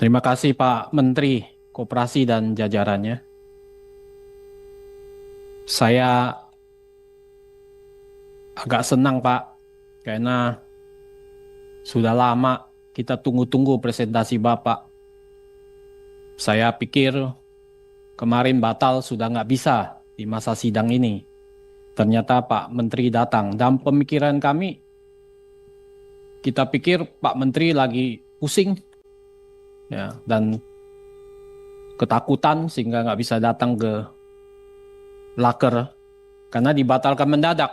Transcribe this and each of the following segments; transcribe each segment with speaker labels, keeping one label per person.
Speaker 1: Terima kasih Pak Menteri Koperasi dan jajarannya. Saya agak senang Pak, karena sudah lama kita tunggu-tunggu presentasi Bapak. Saya pikir kemarin batal sudah nggak bisa di masa sidang ini. Ternyata Pak Menteri datang. Dalam pemikiran kami, kita pikir Pak Menteri lagi pusing ya, dan ketakutan sehingga nggak bisa datang ke Laker karena dibatalkan mendadak.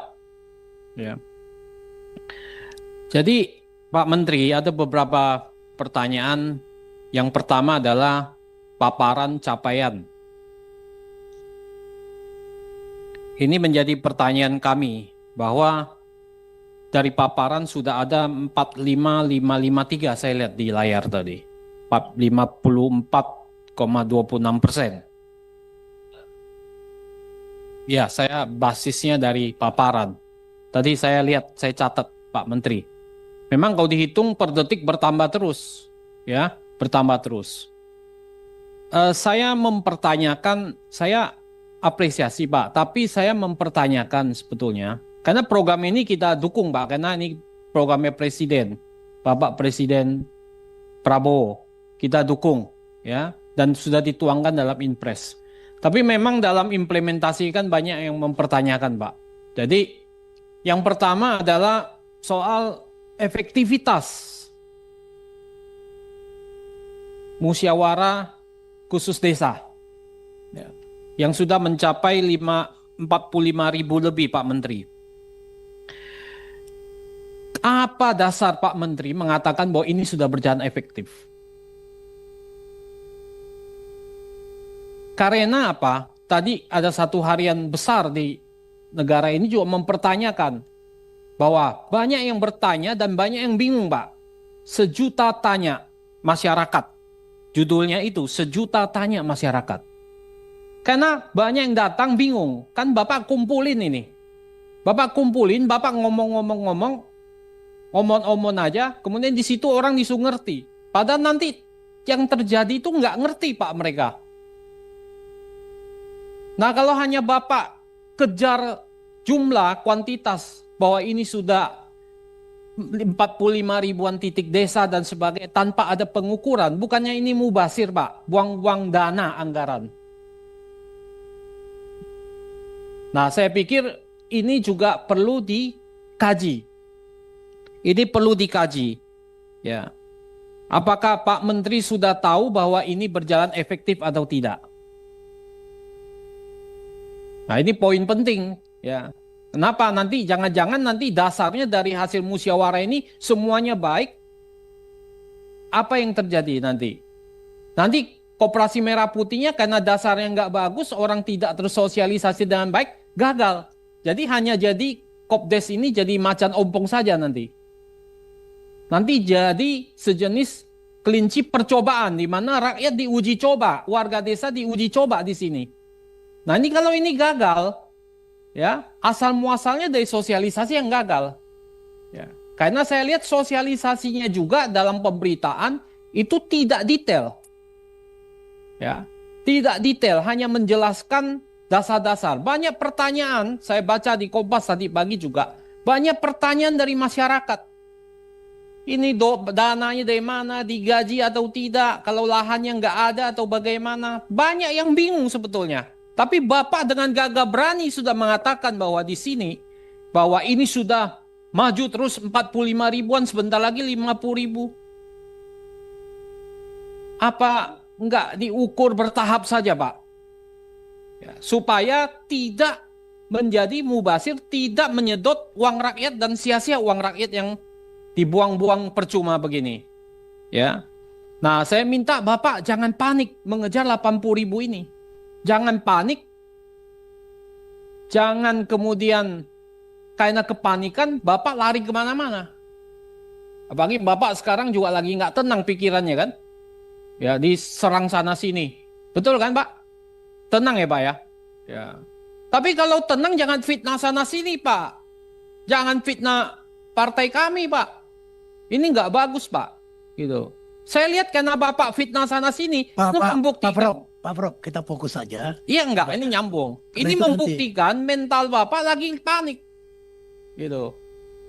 Speaker 1: Ya. Jadi Pak Menteri, ada beberapa pertanyaan. Yang pertama adalah paparan capaian. Ini menjadi pertanyaan kami bahwa dari paparan sudah ada 45553 saya lihat di layar tadi. 54,26%. Ya, saya basisnya dari paparan. Tadi saya lihat, saya catat Pak Menteri. Memang kalau dihitung per detik bertambah terus, ya, bertambah terus. Saya mempertanyakan, saya apresiasi Pak, tapi saya mempertanyakan sebetulnya, karena program ini kita dukung Pak, karena ini programnya Presiden, Bapak Presiden Prabowo, kita dukung, ya, dan sudah dituangkan dalam Inpres. Tapi memang dalam implementasi kan banyak yang mempertanyakan Pak. Jadi yang pertama adalah soal efektivitas musyawarah khusus desa, ya, yang sudah mencapai 45.000 lebih Pak Menteri. Apa dasar Pak Menteri mengatakan bahwa ini sudah berjalan efektif? Karena apa? Tadi ada satu harian besar di negara ini juga mempertanyakan bahwa banyak yang bertanya dan banyak yang bingung Pak. Sejuta tanya masyarakat. Judulnya itu, sejuta tanya masyarakat. Karena banyak yang datang bingung. Kan Bapak kumpulin ini. Bapak kumpulin, Bapak ngomong-ngomong-ngomong, omon-omon aja, kemudian di situ orang disuruh ngerti. Padahal nanti yang terjadi itu nggak ngerti Pak mereka. Nah kalau hanya Bapak kejar jumlah, kuantitas, bahwa ini sudah 45 ribuan titik desa dan sebagainya tanpa ada pengukuran, bukannya ini mubazir Pak, buang-buang dana anggaran. Nah saya pikir ini juga perlu dikaji. Ini perlu dikaji. Ya. Apakah Pak Menteri sudah tahu bahwa ini berjalan efektif atau tidak? Nah ini poin penting. Ya. Kenapa nanti jangan-jangan nanti dasarnya dari hasil musyawarah ini semuanya baik? Apa yang terjadi nanti? Nanti Koperasi Merah Putihnya karena dasarnya nggak bagus, orang tidak tersosialisasi dengan baik, gagal. Jadi hanya jadi Kopdes ini jadi macan ompong saja nanti. Nanti jadi sejenis kelinci percobaan di mana rakyat diuji coba, warga desa diuji coba di sini. Nah ini kalau ini gagal, ya asal muasalnya dari sosialisasi yang gagal. Ya, karena saya lihat sosialisasinya juga dalam pemberitaan itu tidak detail. Ya, tidak detail, hanya menjelaskan dasar-dasar. Banyak pertanyaan, saya baca di Kompas tadi pagi juga, banyak pertanyaan dari masyarakat. Ini dananya dari mana, digaji atau tidak, kalau lahannya nggak ada atau bagaimana. Banyak yang bingung sebetulnya. Tapi Bapak dengan gagah berani sudah mengatakan bahwa di sini, bahwa ini sudah maju terus 45 ribuan, sebentar lagi 50 ribu. Apa enggak diukur bertahap saja Pak? Ya, supaya tidak menjadi mubazir, tidak menyedot uang rakyat dan sia-sia uang rakyat yang dibuang-buang percuma begini. Ya. Nah, saya minta Bapak jangan panik mengejar 80 ribu ini. Jangan panik. Jangan kemudian karena kepanikan Bapak lari kemana-mana. Apalagi Bapak sekarang juga lagi nggak tenang pikirannya kan? Ya, diserang sana sini. Betul kan, Pak? Tenang ya, Pak ya? Ya. Tapi kalau tenang jangan fitnah sana sini, Pak. Jangan fitnah partai kami, Pak. Ini nggak bagus, Pak. Gitu. Saya lihat karena Bapak fitnah sana sini,
Speaker 2: Pak
Speaker 1: membuktikan.
Speaker 2: Prof, Pak Prof, kita fokus saja.
Speaker 1: Iya enggak, ini nyambung.
Speaker 2: Karena
Speaker 1: Ini
Speaker 2: itu
Speaker 1: membuktikan mental Bapak lagi panik. Gitu.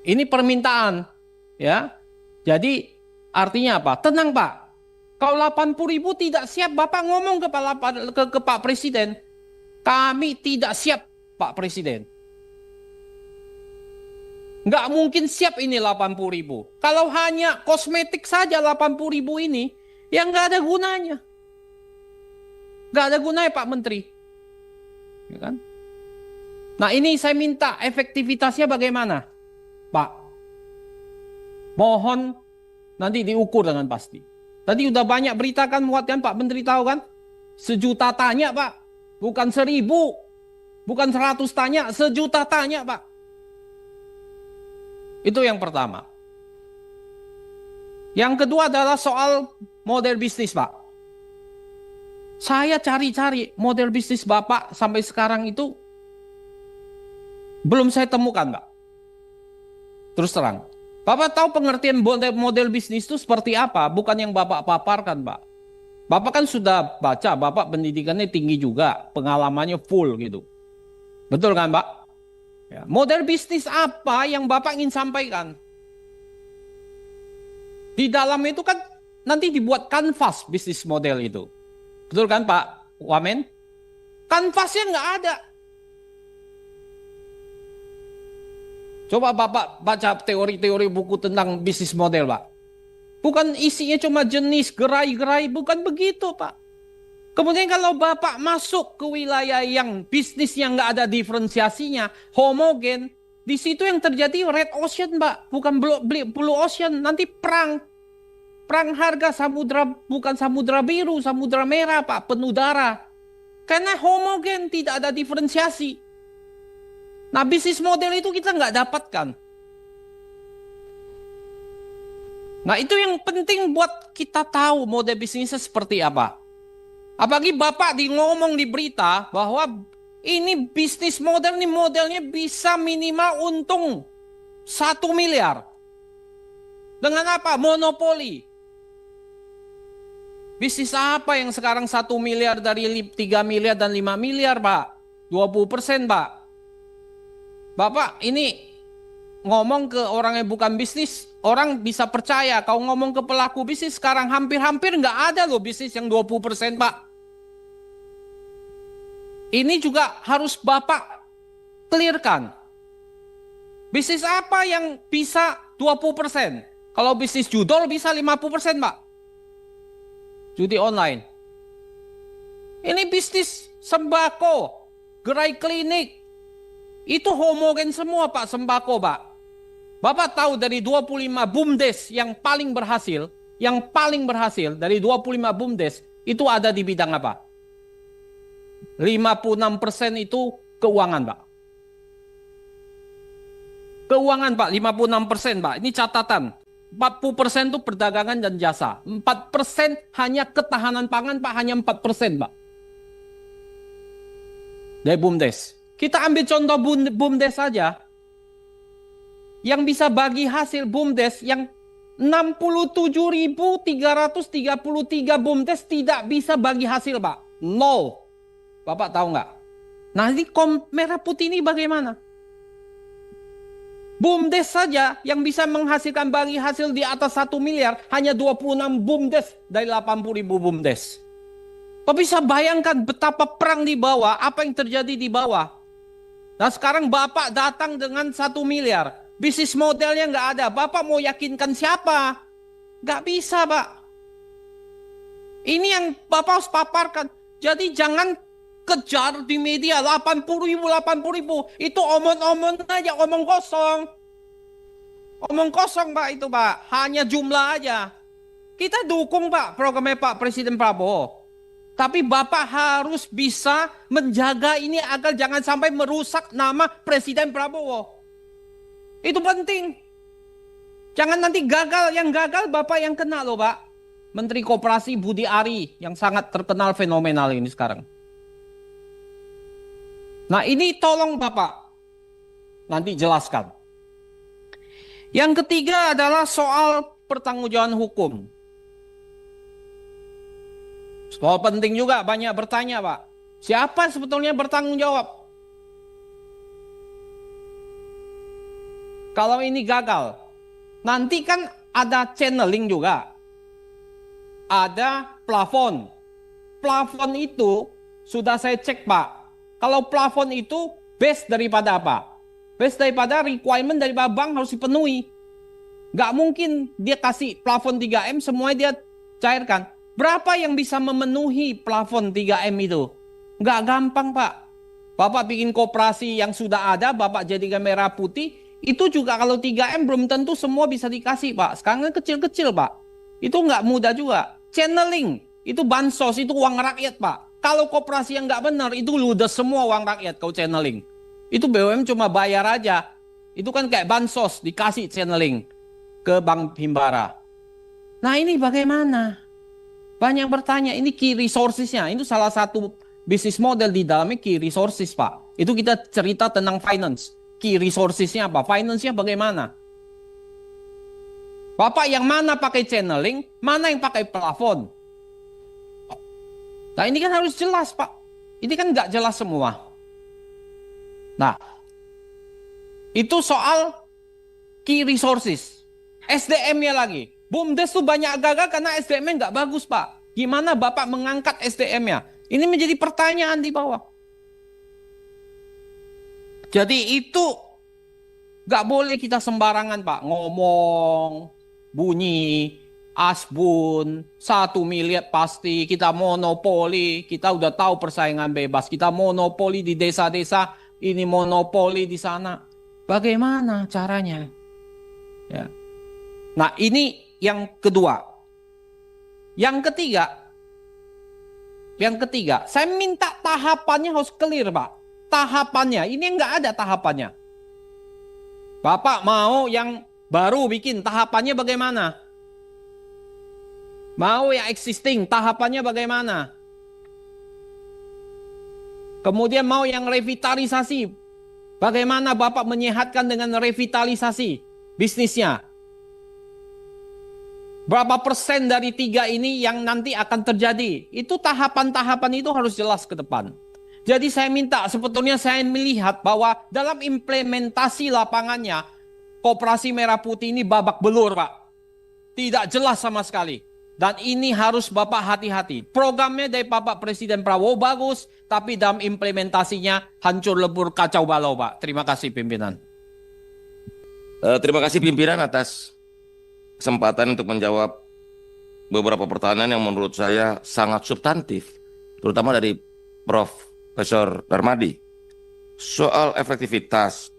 Speaker 1: Ini permintaan, ya. Jadi artinya apa? Tenang Pak. Kalau 80.000 tidak siap, Bapak ngomong ke Pak Presiden. Kami tidak siap, Pak Presiden. Nggak mungkin siap ini 80.000. Kalau hanya kosmetik saja 80.000 ini, ya nggak ada gunanya. Nggak ada gunanya Pak Menteri. Ya kan? Nah ini saya minta efektivitasnya bagaimana? Pak, mohon nanti diukur dengan pasti. Tadi udah banyak berita kan muat kan Pak Menteri tahu kan? 1.000.000 tanya Pak. Bukan 1.000. Bukan 100 tanya, 1.000.000 tanya Pak. Itu yang pertama. Yang kedua adalah soal model bisnis Pak. Saya cari-cari model bisnis Bapak sampai sekarang itu belum saya temukan Pak. Terus terang. Bapak tahu pengertian model bisnis itu seperti apa? Bukan yang Bapak paparkan Pak. Bapak kan sudah baca, Bapak pendidikannya tinggi juga, pengalamannya full gitu. Betul kan Pak? Ya, model bisnis apa yang Bapak ingin sampaikan? Di dalam itu kan nanti dibuat kanvas bisnis model itu. Betul kan Pak Wamen? Kanvasnya nggak ada. Coba Bapak baca teori-teori buku tentang bisnis model Pak. Bukan isinya cuma jenis gerai-gerai, bukan begitu Pak. Kemudian kalau Bapak masuk ke wilayah yang bisnis yang nggak ada diferensiasinya, homogen, di situ yang terjadi red ocean Pak, bukan blue ocean, nanti perang. Perang harga samudra, bukan samudra biru, samudra merah Pak, penuh darah. Karena homogen, tidak ada diferensiasi. Nah bisnis model itu kita nggak dapatkan. Nah itu yang penting buat kita tahu model bisnisnya seperti apa. Apalagi Bapak ngomong di berita bahwa ini bisnis model, ini modelnya bisa minimal untung 1 miliar. Dengan apa? Monopoli. Bisnis apa yang sekarang 1 miliar dari 3 miliar dan 5 miliar Pak? 20% Pak. Bapak ini ngomong ke orang yang bukan bisnis, orang bisa percaya. Kalau ngomong ke pelaku bisnis sekarang hampir-hampir nggak ada loh bisnis yang 20% Pak. Ini juga harus Bapak clearkan. Bisnis apa yang bisa 20%? Kalau bisnis judol bisa 50% Pak. Judi online. Ini bisnis sembako, gerai klinik. Itu homogen semua Pak, sembako Pak. Bapak tahu dari 25 BUMDes yang paling berhasil dari 25 BUMDes itu ada di bidang apa? 56% itu keuangan Pak. Keuangan Pak, 56% Pak. Ini catatan. 40% itu perdagangan dan jasa. 4% hanya ketahanan pangan Pak, hanya 4% Pak. Dari BUMDes. Kita ambil contoh BUMDes saja. Yang bisa bagi hasil BUMDes yang 67.333 BUMDes tidak bisa bagi hasil Pak. Nol. Bapak tahu nggak? Nah ini merah putih ini bagaimana? BUMDes saja yang bisa menghasilkan bagi hasil di atas 1 miliar hanya 26 BUMDes dari 80.000 BUMDes. Tapi bisa bayangkan betapa perang di bawah, apa yang terjadi di bawah. Nah sekarang Bapak datang dengan 1 miliar. Bisnis modelnya nggak ada. Bapak mau yakinkan siapa? Nggak bisa Pak. Ini yang Bapak harus paparkan. Jadi jangan kejar di media 80.000. Itu omong-omong aja, omong kosong. Omong kosong Pak itu Pak. Hanya jumlah aja. Kita dukung Pak programnya Pak Presiden Prabowo. Tapi Bapak harus bisa menjaga ini agar jangan sampai merusak nama Presiden Prabowo. Itu penting. Jangan nanti gagal, yang gagal Bapak yang kena loh Pak. Menteri Koperasi Budi Ari yang sangat terkenal fenomenal ini sekarang. Nah ini tolong Bapak nanti jelaskan. Yang ketiga adalah soal pertanggungjawaban hukum. Soal penting juga banyak bertanya, Pak. Siapa sebetulnya bertanggung jawab? Kalau ini gagal, nanti kan ada channeling juga. Ada plafon. Plafon itu sudah saya cek, Pak. Kalau plafon itu base daripada apa? Base daripada requirement dari bank harus dipenuhi. Nggak mungkin dia kasih plafon 3M semuanya dia cairkan. Berapa yang bisa memenuhi plafon 3M itu? Nggak gampang, Pak. Bapak bikin koperasi yang sudah ada, Bapak jadikan merah putih, itu juga kalau 3M belum tentu semua bisa dikasih, Pak. Sekarang kan kecil-kecil, Pak. Itu nggak mudah juga. Channeling, itu bansos, itu uang rakyat, Pak. Kalau koperasi yang nggak benar, itu ludes semua uang rakyat kau channeling. Itu BUMN cuma bayar aja. Itu kan kayak bansos, dikasih channeling ke Bank Himbara. Nah ini bagaimana? Banyak bertanya, ini key resources-nya. Itu salah satu bisnis model di dalamnya key resources, Pak. Itu kita cerita tentang finance. Key resources-nya apa? Finance-nya bagaimana? Bapak yang mana pakai channeling, mana yang pakai plafon? Nah ini kan harus jelas, Pak. Ini kan nggak jelas semua. Nah, itu soal key resources. SDM-nya lagi. BUMDes tuh banyak gagal karena SDM-nya nggak bagus, Pak. Gimana Bapak mengangkat SDM-nya? Ini menjadi pertanyaan di bawah. Jadi itu nggak boleh kita sembarangan, Pak. Ngomong, bunyi, asbun, 1 miliar pasti, kita monopoli, kita udah tahu persaingan bebas, kita monopoli di desa-desa, ini monopoli di sana. Bagaimana caranya? Ya. Nah ini yang kedua. Yang ketiga, saya minta tahapannya harus clear, Pak. Tahapannya, ini nggak ada tahapannya. Bapak mau yang baru bikin, tahapannya bagaimana? Mau yang existing, tahapannya bagaimana? Kemudian mau yang revitalisasi, bagaimana Bapak menyehatkan dengan revitalisasi bisnisnya? Berapa persen dari 3 ini yang nanti akan terjadi? Itu tahapan-tahapan itu harus jelas ke depan. Jadi saya minta, sebetulnya saya melihat bahwa dalam implementasi lapangannya, Koperasi Merah Putih ini babak belur, Pak. Tidak jelas sama sekali. Dan ini harus Bapak hati-hati. Programnya dari Bapak Presiden Prabowo bagus, tapi dalam implementasinya hancur lebur kacau balau, Pak. Terima kasih pimpinan.
Speaker 3: Terima kasih pimpinan atas kesempatan untuk menjawab beberapa pertanyaan yang menurut saya sangat substantif, terutama dari Profesor Darmadi. Soal efektivitas.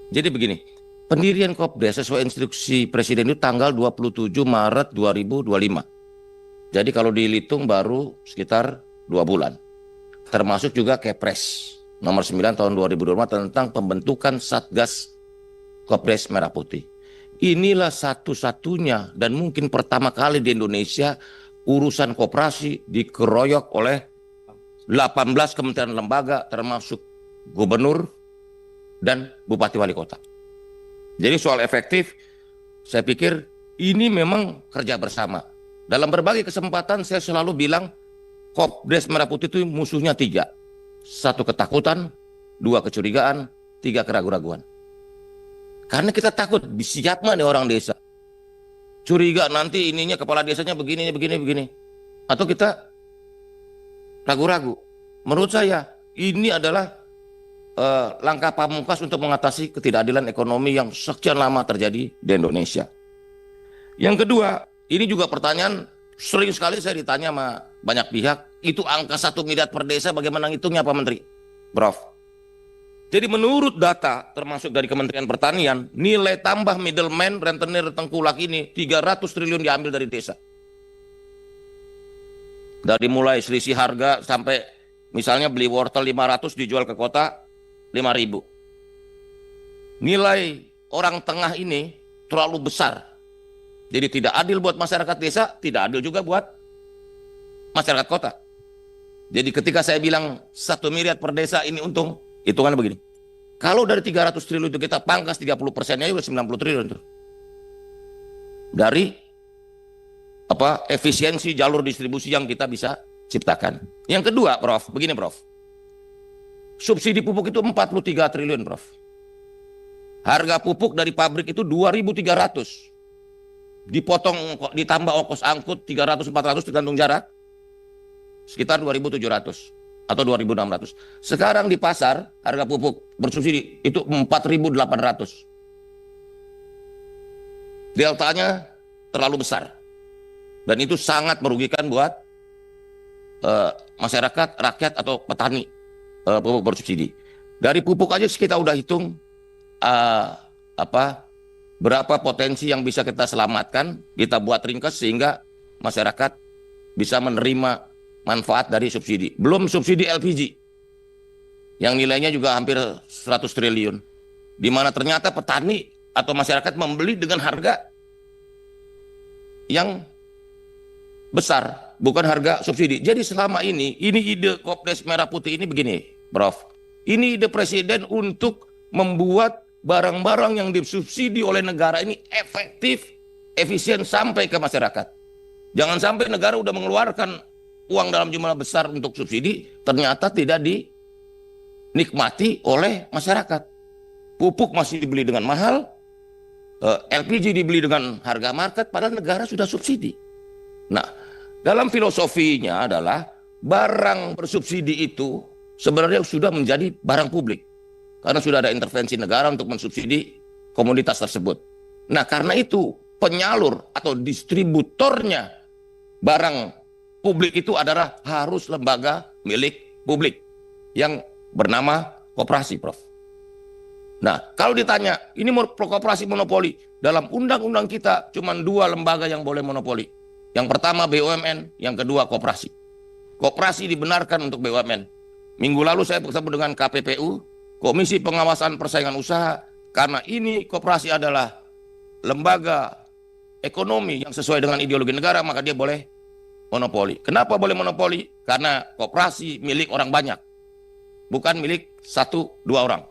Speaker 3: Jadi begini, pendirian Kopdes sesuai instruksi Presiden itu tanggal 27 Maret 2025. Jadi kalau dihitung baru sekitar 2 bulan. Termasuk juga Kepres nomor 9 tahun 2025 tentang pembentukan Satgas Kopdes Merah Putih. Inilah satu-satunya dan mungkin pertama kali di Indonesia urusan koperasi dikeroyok oleh 18 kementerian lembaga termasuk gubernur dan bupati wali kota. Jadi soal efektif, saya pikir ini memang kerja bersama. Dalam berbagai kesempatan saya selalu bilang Kopdes Merah Putih itu musuhnya 3. 1 ketakutan, 2 kecurigaan, 3 keraguan-raguan. Karena kita takut, siapa nih orang desa? Curiga nanti ininya kepala desanya begini. Atau kita ragu-ragu. Menurut saya ini adalah langkah pamungkas untuk mengatasi ketidakadilan ekonomi yang sekian lama terjadi di Indonesia. Yang kedua, ini juga pertanyaan sering sekali saya ditanya sama banyak pihak, itu angka 1 miliar per desa bagaimana ngitungnya Pak Menteri? Prof. Jadi menurut data termasuk dari Kementerian Pertanian, nilai tambah middleman, rentenir, tengkulak ini 300 triliun diambil dari desa. Dari mulai selisih harga sampai misalnya beli wortel 500 dijual ke kota 5.000. Nilai orang tengah ini terlalu besar. Jadi tidak adil buat masyarakat desa, tidak adil juga buat masyarakat kota. Jadi ketika saya bilang 1 miliar per desa ini untung, hitungannya begini. Kalau dari 300 triliun itu kita pangkas 30%-nya udah 90 triliun tuh. Dari efisiensi jalur distribusi yang kita bisa ciptakan. Yang kedua, Prof, begini Prof. Subsidi pupuk itu 43 triliun, Prof. Harga pupuk dari pabrik itu 2.300. Dipotong, ditambah ongkos angkut 300-400 tergantung jarak. Sekitar 2.700 atau 2.600. Sekarang di pasar harga pupuk bersubsidi itu 4.800. Deltanya terlalu besar. Dan itu sangat merugikan buat masyarakat, rakyat atau petani pupuk bersubsidi. Dari pupuk aja kita udah hitung berapa potensi yang bisa kita selamatkan, kita buat ringkas sehingga masyarakat bisa menerima manfaat dari subsidi. Belum subsidi LPG yang nilainya juga hampir 100 triliun. Di mana ternyata petani atau masyarakat membeli dengan harga yang besar, bukan harga subsidi. Jadi selama ini ide Kopdes Merah Putih ini begini, Prof. Ini ide Presiden untuk membuat barang-barang yang disubsidi oleh negara ini efektif, efisien sampai ke masyarakat. Jangan sampai negara udah mengeluarkan uang dalam jumlah besar untuk subsidi, ternyata tidak dinikmati oleh masyarakat. Pupuk masih dibeli dengan mahal, LPG dibeli dengan harga market, padahal negara sudah subsidi. Nah, dalam filosofinya adalah barang bersubsidi itu sebenarnya sudah menjadi barang publik. Karena sudah ada intervensi negara untuk mensubsidi komoditas tersebut. Nah, karena itu penyalur atau distributornya barang publik itu adalah harus lembaga milik publik yang bernama koperasi, Prof. Nah, kalau ditanya, ini koperasi monopoli, dalam undang-undang kita cuma 2 lembaga yang boleh monopoli. Yang pertama BUMN, yang kedua koperasi. Koperasi dibenarkan untuk BUMN. Minggu lalu saya bertemu dengan KPPU, Komisi Pengawasan Persaingan Usaha, karena ini koperasi adalah lembaga ekonomi yang sesuai dengan ideologi negara, maka dia boleh monopoli. Kenapa boleh monopoli? Karena koperasi milik orang banyak, bukan milik 1-2 orang.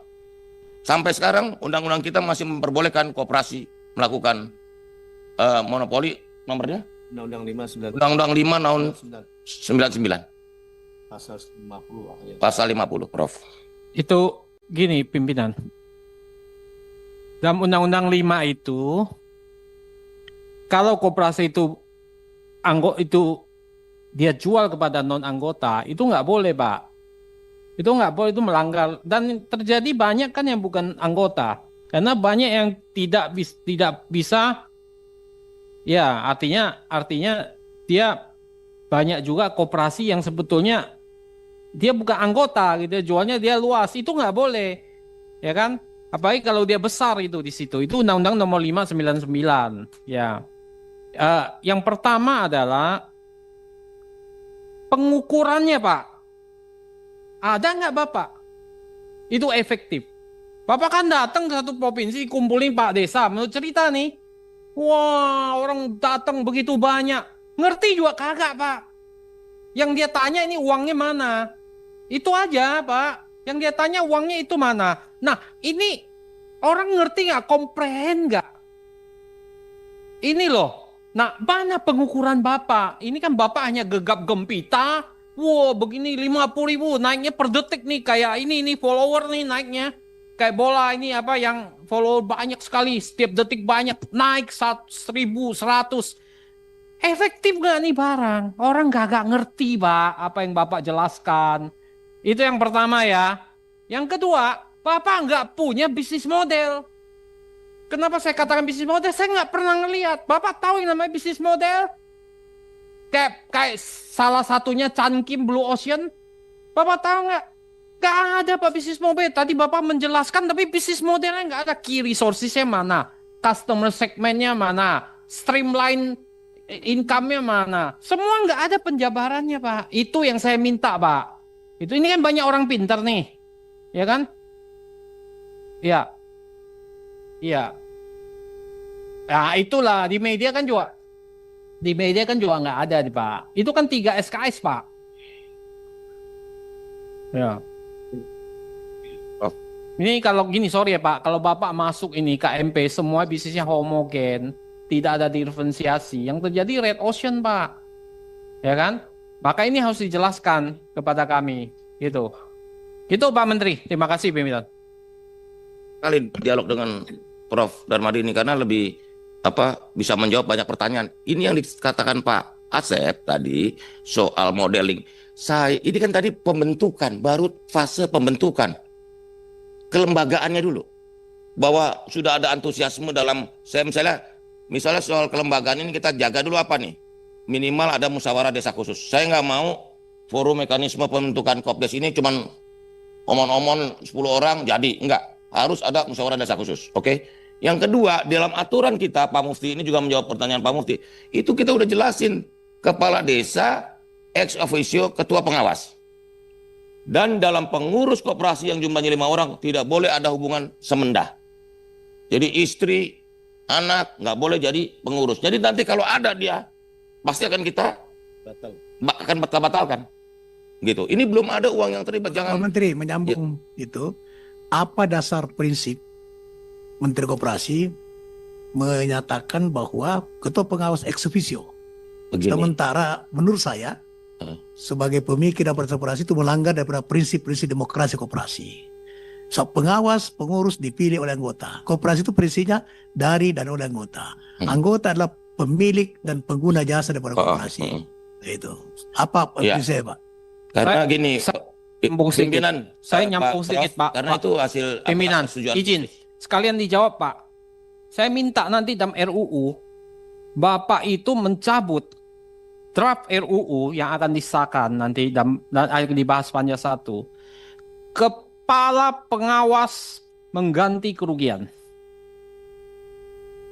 Speaker 3: Sampai sekarang undang-undang kita masih memperbolehkan koperasi melakukan monopoli. Nomornya? Undang-undang 5 tahun 99. Pasal 50, Prof.
Speaker 1: Itu gini pimpinan. Dalam Undang-Undang 5 itu, kalau koperasi itu dia jual kepada non anggota, itu nggak boleh, Pak. Itu nggak boleh, itu melanggar. Dan terjadi banyak kan yang bukan anggota, karena banyak yang tidak bisa. Ya, artinya dia banyak juga koperasi yang sebetulnya dia bukan anggota gitu, jualnya dia luas, itu nggak boleh, ya kan? Apalagi kalau dia besar itu di situ. Itu Undang-Undang Nomor 599. Ya, yang pertama adalah pengukurannya, Pak. Ada nggak Bapak? Itu efektif. Bapak kan datang ke satu provinsi, kumpulin Pak Desa, menurut cerita nih. Wah, orang datang begitu banyak. Ngerti juga kagak, Pak. Yang dia tanya ini uangnya mana? Itu aja, Pak. Yang dia tanya uangnya itu mana? Nah, ini orang ngerti nggak? Komprehen nggak? Ini loh. Nah, mana pengukuran Bapak? Ini kan Bapak hanya gegap gempita. Wow, begini 50.000 naiknya per detik nih, kayak ini follower nih naiknya. Kayak bola ini apa yang follow banyak sekali, setiap detik banyak, naik 1.100. Efektif gak nih barang? Orang gak ngerti, Pak, apa yang Bapak jelaskan. Itu yang pertama ya. Yang kedua, Bapak nggak punya bisnis model. Kenapa saya katakan bisnis model? Saya nggak pernah ngelihat. Bapak tahu yang namanya bisnis model? Kayak salah satunya Chunkim Blue Ocean. Bapak tahu nggak? Nggak ada Pak bisnis model. Tadi Bapak menjelaskan, tapi bisnis modelnya nggak ada. Key resources-nya mana? Customer segmentnya mana? Streamline income-nya mana? Semua nggak ada penjabarannya, Pak. Itu yang saya minta, Pak. Ini kan banyak orang pintar nih. Ya kan? Ya. Iya. Nah, itulah di media kan juga. Di media kan juga nggak ada, Pak. Itu kan 3 SKS, Pak. Ya. Ini kalau gini, sorry ya Pak, kalau Bapak masuk ini KMP semua bisnisnya homogen, tidak ada diferensiasi, yang terjadi red ocean, Pak. Ya kan? Maka ini harus dijelaskan kepada kami, gitu. Itu Pak Menteri. Terima kasih, pimpinan.
Speaker 3: Kali dialog dengan Prof. Darmadini karena lebih bisa menjawab banyak pertanyaan. Ini yang dikatakan Pak Asep tadi soal modeling. Ini kan tadi pembentukan, baru fase pembentukan. Kelembagaannya dulu. Bahwa sudah ada antusiasme dalam, misalnya soal kelembagaan ini kita jaga dulu apa nih? Minimal ada musyawarah desa khusus. Saya nggak mau forum mekanisme pembentukan Kopdes ini cuman omon-omon 10 orang jadi, enggak. Harus ada musyawarah desa khusus, oke? Yang kedua, dalam aturan kita, Pak Mufti ini juga menjawab pertanyaan Pak Mufti, itu kita udah jelasin, kepala desa, ex officio, ketua pengawas. Dan dalam pengurus koperasi yang jumlahnya 5 orang, tidak boleh ada hubungan semendah. Jadi istri, anak, nggak boleh jadi pengurus. Jadi nanti kalau ada dia, pasti akan kita batalkan. Gitu. Ini belum ada uang yang terlibat. Jangan.
Speaker 2: Pak Menteri menyambung itu, apa dasar prinsip Menteri Koperasi menyatakan bahwa ketua pengawas ex officio?
Speaker 3: Begini.
Speaker 2: Sementara menurut saya sebagai pemikir dan koperasi itu melanggar daripada prinsip-prinsip demokrasi koperasi. So, pengawas, pengurus dipilih oleh anggota. Koperasi itu prinsipnya dari dan oleh anggota. Anggota adalah pemilik dan pengguna jasa daripada koperasi. Itu. Apa prinsip saya, Pak?
Speaker 3: Karena gini,
Speaker 1: pimpinan, saya nyambung sedikit, Pak.
Speaker 3: Karena itu hasil
Speaker 1: pimpinan, izin sekalian dijawab, Pak. Saya minta nanti dalam RUU Bapak itu mencabut draft RUU yang akan disahkan nanti dan akan dibahas panja 1. Kepala pengawas mengganti kerugian.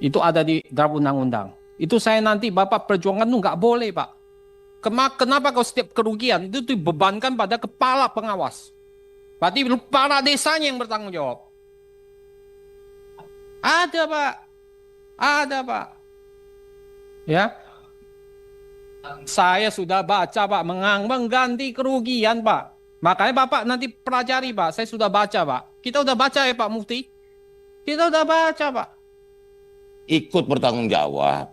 Speaker 1: Itu ada di draft undang-undang. Itu saya nanti Bapak perjuangkan itu nggak boleh, Pak. Kenapa kalau setiap kerugian itu dibebankan pada kepala pengawas? Berarti kepala desanya yang bertanggung jawab. Ada, Pak. Ada, Pak. Ya. Saya sudah baca, Pak, mengganti kerugian, Pak. Makanya Bapak nanti pelajari, Pak. Saya sudah baca, Pak. Kita udah baca ya, Pak Mufti. Kita udah baca, Pak.
Speaker 3: Ikut bertanggung jawab.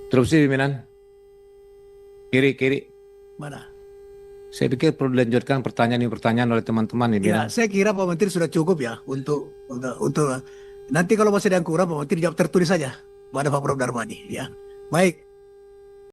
Speaker 4: Interupsi pimpinan. Kiri.
Speaker 2: Mana?
Speaker 4: Saya pikir perlu dilanjutkan pertanyaan oleh teman-teman ini.
Speaker 2: Ya, saya kira Pak Menteri sudah cukup ya untuk nanti kalau masih ada yang kurang Pak Menteri jawab tertulis saja pada Pak Prof. Darmadi ya. Baik,